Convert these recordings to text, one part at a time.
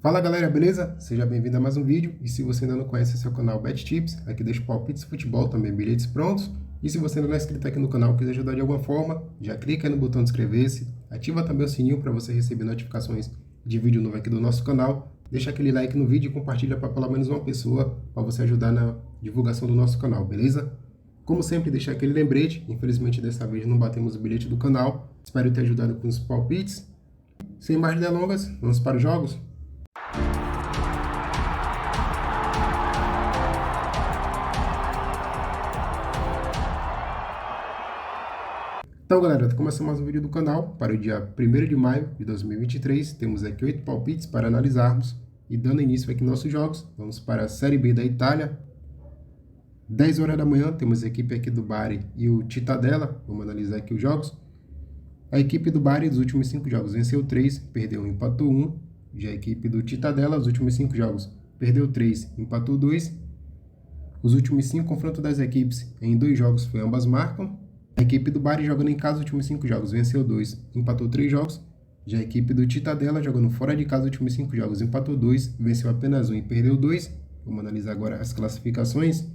Fala galera, beleza? Seja bem-vindo a mais um vídeo. E se você ainda não conhece esse é o canal Bet Tips, aqui deixo palpites de futebol, também bilhetes prontos. E se você ainda não é inscrito aqui no canal e quiser ajudar de alguma forma, já clica aí no botão de inscrever-se, ativa também o sininho para você receber notificações de vídeo novo aqui do nosso canal. Deixa aquele like no vídeo e compartilha para pelo menos uma pessoa para você ajudar na divulgação do nosso canal, beleza? Como sempre, deixar aquele lembrete. Infelizmente dessa vez não batemos o bilhete do canal. Espero ter ajudado com os palpites. Sem mais delongas, vamos para os jogos. Então, galera, começando mais um vídeo do canal para o dia 1º de maio de 2023. Temos aqui 8 palpites para analisarmos. E dando início aqui nos nossos jogos, vamos para a Série B da Itália. 10 horas da manhã, temos a equipe aqui do Bari e o Cittadella. Vamos analisar aqui os jogos. A equipe do Bari, dos últimos 5 jogos, venceu 3, perdeu 1, empatou 1. Já a equipe do Cittadella, dos últimos 5 jogos, perdeu 3, empatou 2. Os últimos 5 confrontos das equipes, em 2 jogos, foi ambas marcam. A equipe do Bari, jogando em casa os últimos 5 jogos, venceu 2, empatou 3 jogos. Já a equipe do Cittadella, jogando fora de casa os últimos 5 jogos, empatou 2, venceu apenas 1 e perdeu 2. Vamos analisar agora as classificações.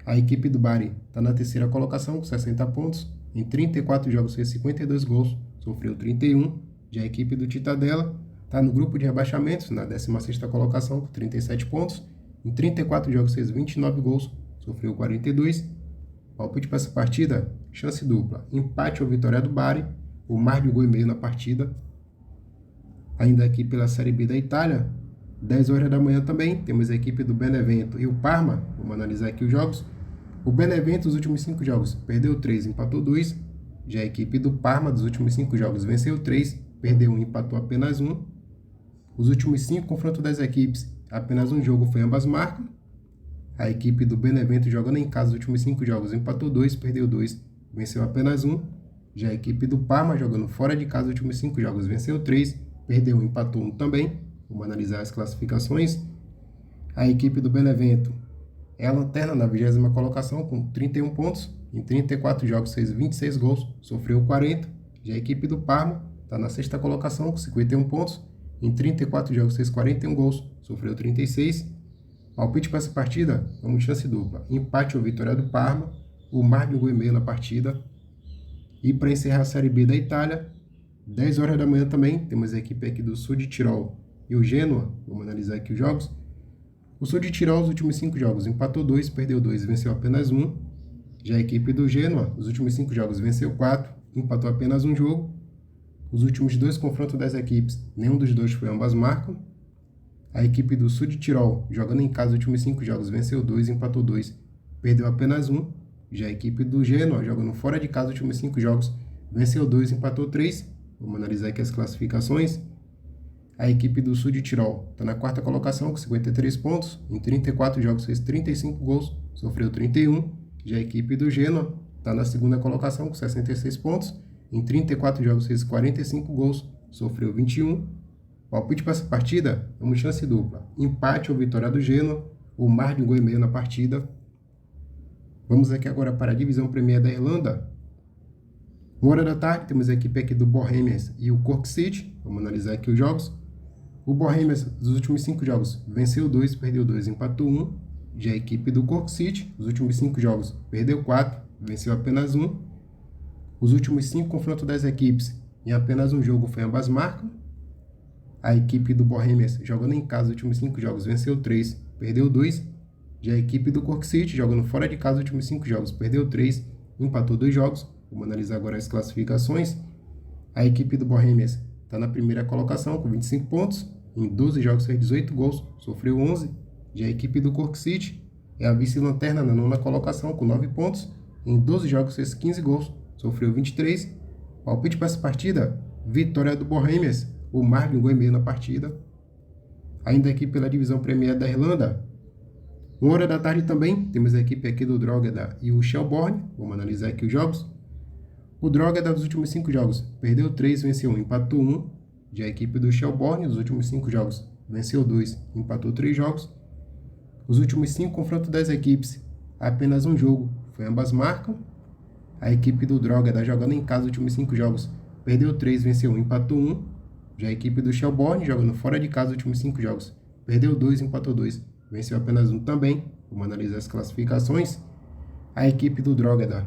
A equipe do Bari está na terceira colocação, com 60 pontos. Em 34 jogos fez 52 gols, sofreu 31. Já a equipe do Cittadella está no grupo de rebaixamentos, na 16ª colocação, com 37 pontos. Em 34 jogos fez 29 gols, sofreu 42. Palpite para essa partida, chance dupla, empate ou vitória do Bari, o mais de 1,5 gols na partida. Ainda aqui pela Série B da Itália, 10 horas da manhã também, temos a equipe do Benevento e o Parma. Vamos analisar aqui os jogos. O Benevento, os últimos 5 jogos, perdeu 3, empatou 2. Já a equipe do Parma, dos últimos 5 jogos, venceu 3, perdeu 1, empatou apenas 1. Os últimos 5 confrontos das equipes, apenas um jogo foi ambas marcam. A equipe do Benevento, jogando em casa os últimos 5 jogos, empatou 2, perdeu 2, venceu apenas 1. Já a equipe do Parma, jogando fora de casa os últimos 5 jogos, venceu 3, perdeu 1, empatou 1 também. Vamos analisar as classificações. A equipe do Benevento é a lanterna na 20ª colocação, com 31 pontos. Em 34 jogos fez 26 gols, sofreu 40. Já a equipe do Parma está na 6ª colocação, com 51 pontos. Em 34 jogos fez 41 gols, sofreu 36. Palpite para essa partida, vamos chance dupla. Empate ou vitória do Parma, o mais de 1,5 gols na partida. E para encerrar a Série B da Itália, 10 horas da manhã também, temos a equipe aqui do Sul de Tirol e o Genoa. Vamos analisar aqui os jogos. O Sul de Tirol, os últimos 5 jogos, empatou 2, perdeu 2, venceu apenas 1. Já a equipe do Genoa, os últimos 5 jogos, venceu 4, empatou apenas um jogo. Os últimos 2 confrontos das equipes, nenhum dos dois foi ambas marcam. A equipe do Sul de Tirol, jogando em casa os últimos 5 jogos, venceu 2, empatou 2, perdeu apenas 1. Já a equipe do Genoa, jogando fora de casa os últimos 5 jogos, venceu 2, empatou 3. Vamos analisar aqui as classificações. A equipe do Sul de Tirol está na 4ª colocação, com 53 pontos. Em 34 jogos fez 35 gols, sofreu 31. Já a equipe do Genoa está na 2ª colocação, com 66 pontos. Em 34 jogos fez 45 gols, sofreu 21. Palpite para essa partida, vamos chance dupla. Empate ou vitória do Genoa, ou mais de 1,5 gols na partida. Vamos aqui agora para a divisão Premier da Irlanda. 1 hora da tarde, temos a equipe aqui do Bohemians e o Cork City. Vamos analisar aqui os jogos. O Bohemians, dos últimos 5 jogos, venceu 2, perdeu 2, empatou 1. Já a equipe do Cork City, os últimos 5 jogos, perdeu 4, venceu apenas 1. Os últimos 5 confrontos das equipes, em apenas um jogo, foi ambas marcam. A equipe do Bohemians, jogando em casa os últimos 5 jogos, venceu 3, perdeu 2. Já a equipe do Cork City, jogando fora de casa os últimos 5 jogos, perdeu 3, empatou 2 jogos. Vamos analisar agora as classificações. A equipe do Bohemians está na 1ª colocação, com 25 pontos. Em 12 jogos fez 18 gols, sofreu 11. Já a equipe do Cork City é a vice-lanterna na 9ª colocação, com 9 pontos. Em 12 jogos fez 15 gols, sofreu 23. Palpite para essa partida, vitória do Bohemians, o mais de 1,5 gols na partida. Ainda aqui pela divisão Premier da Irlanda, 1 hora da tarde também, temos a equipe aqui do Drogheda e o Shelbourne. Vamos analisar aqui os jogos. O Drogheda, dos últimos 5 jogos, perdeu 3, venceu 1, empatou 1. Já a equipe do Shelbourne, dos últimos 5 jogos, venceu 2, empatou 3 jogos. Os últimos 5 confrontos das equipes, apenas um jogo, foi ambas marcam. A equipe do Drogheda, jogando em casa os últimos 5 jogos, perdeu 3, venceu 1, empatou 1. Já a equipe do Shelbourne, jogando fora de casa os últimos 5 jogos, perdeu 2, empatou 2, venceu apenas um também. Vamos analisar as classificações. A equipe do Drogheda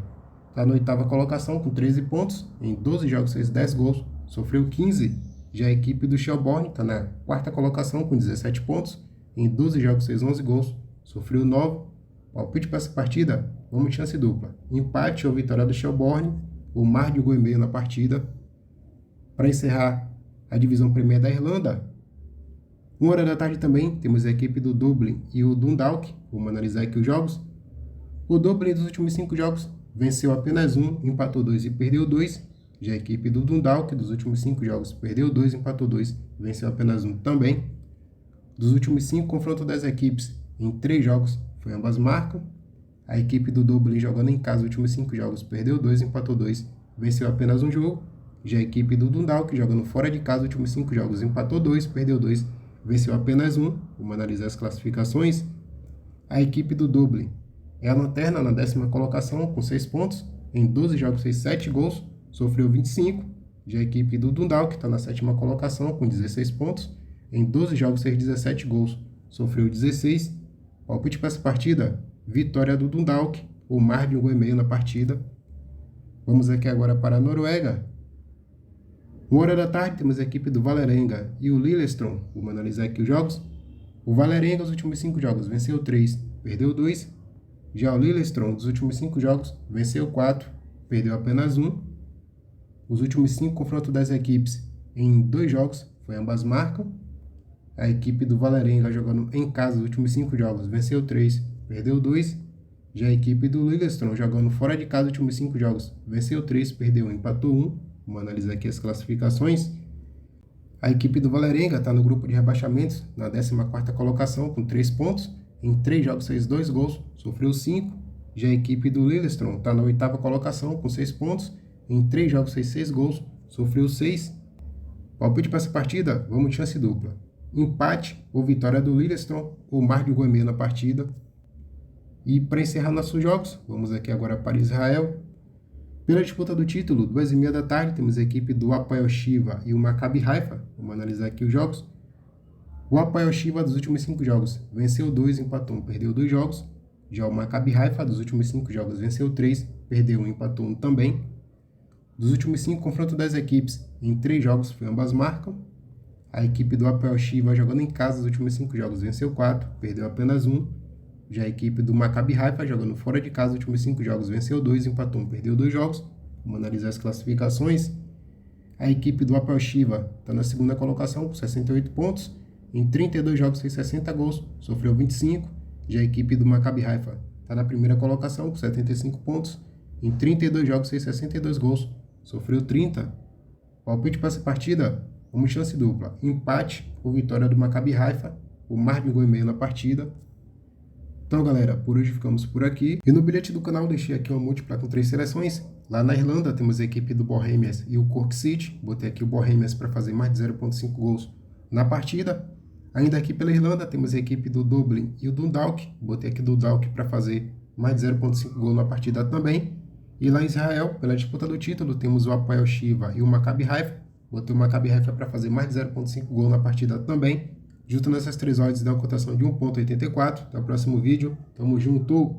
está na 8ª colocação com 13 pontos, em 12 jogos fez 10 gols, sofreu 15. Já a equipe do Shelbourne está na 4ª colocação com 17 pontos, em 12 jogos fez 11 gols, sofreu 9. Palpite para essa partida, vamos chance dupla. Empate ou vitória do Shelbourne, o mar de 1,5 na partida. Para encerrar a divisão Premier da Irlanda, 1h da tarde também, temos a equipe do Dublin e o Dundalk. Vamos analisar aqui os jogos. O Dublin dos últimos 5 jogos venceu apenas 1, empatou 2 e perdeu 2. Já a equipe do Dundalk dos últimos 5 jogos perdeu 2, empatou 2, venceu apenas 1 também. Dos últimos 5 confrontos das equipes, em 3 jogos, foi ambas marcam. A equipe do Dublin jogando em casa os últimos 5 jogos perdeu 2, empatou 2, venceu apenas 1 jogo. Já a equipe do Dundalk jogando fora de casa os últimos 5 jogos empatou 2, perdeu 2, venceu apenas 1. Vamos analisar as classificações. A equipe do Dublin é a lanterna na 10ª colocação com 6 pontos. Em 12 jogos fez 7 gols, sofreu 25. Já a equipe do Dundalk está na 7ª colocação com 16 pontos. Em 12 jogos fez 17 gols, sofreu 16. Palpite para essa partida, vitória do Dundalk, o mar de 1,5 na partida. Vamos aqui agora para a Noruega. 1h da tarde temos a equipe do Vålerenga e o Lillestrøm. Vamos analisar aqui os jogos. O Vålerenga os últimos 5 jogos venceu 3, perdeu 2. Já o Lillestrøm dos últimos 5 jogos venceu 4, perdeu apenas 1. Os últimos 5 confrontos das equipes em 2 jogos foi ambas marcam. A equipe do Vålerenga jogando em casa os últimos 5 jogos venceu 3, perdeu 2. Já a equipe do Lillestrøm jogando fora de casa os últimos 5 jogos venceu 3, perdeu 1, empatou 1. Vamos analisar aqui as classificações. A equipe do Vålerenga está no grupo de rebaixamentos, na 14ª colocação, com 3 pontos. Em 3 jogos fez 2 gols, sofreu 5. Já a equipe do Lillestrøm está na 8ª colocação, com 6 pontos. Em 3 jogos fez 6 gols, sofreu 6. Palpite para essa partida, vamos de chance dupla. Empate ou vitória do Lillestrøm, o mar de 1,5 na partida. E para encerrar nossos jogos, vamos aqui agora para Israel. Pela disputa do título, 2h30 da tarde, temos a equipe do Hapoel Shiva e o Maccabi Haifa. Vamos analisar aqui os jogos. O Hapoel Shiva dos últimos 5 jogos venceu 2, empatou 1, perdeu 2 jogos. Já o Maccabi Haifa dos últimos 5 jogos venceu 3, perdeu 1, empatou 1 também. Dos últimos 5 confrontos das equipes, em 3 jogos foi ambas marcam. A equipe do Hapoel Shiva jogando em casa os últimos 5 jogos venceu 4, perdeu apenas 1. Já a equipe do Maccabi Haifa jogando fora de casa os últimos 5 jogos venceu 2, empatou 1, perdeu 2 jogos. Vamos analisar as classificações. A equipe do Hapoel Shiva está na 2ª colocação com 68 pontos. Em 32 jogos fez 60 gols, sofreu 25. Já a equipe do Maccabi Haifa está na 1ª colocação com 75 pontos. Em 32 jogos fez 62 gols, sofreu 30. Palpite para essa partida, vamos chance dupla. Empate ou vitória do Maccabi Haifa, o mar de 1,5 na partida. Então, galera, por hoje ficamos por aqui. E no bilhete do canal deixei aqui uma múltipla com 3 seleções. Lá na Irlanda temos a equipe do Bohemians e o Cork City. Botei aqui o Bohemians para fazer mais de 0,5 gols na partida. Ainda aqui pela Irlanda temos a equipe do Dublin e o Dundalk. Botei aqui o Dundalk para fazer mais de 0,5 gols na partida também. E lá em Israel, pela disputa do título, temos o Hapoel Shiva e o Maccabi Haifa. Botei o Maccabi Haifa para fazer mais de 0,5 gols na partida também. Juntando essas 3 odds dá uma cotação de 1,84. Até o próximo vídeo. Tamo junto!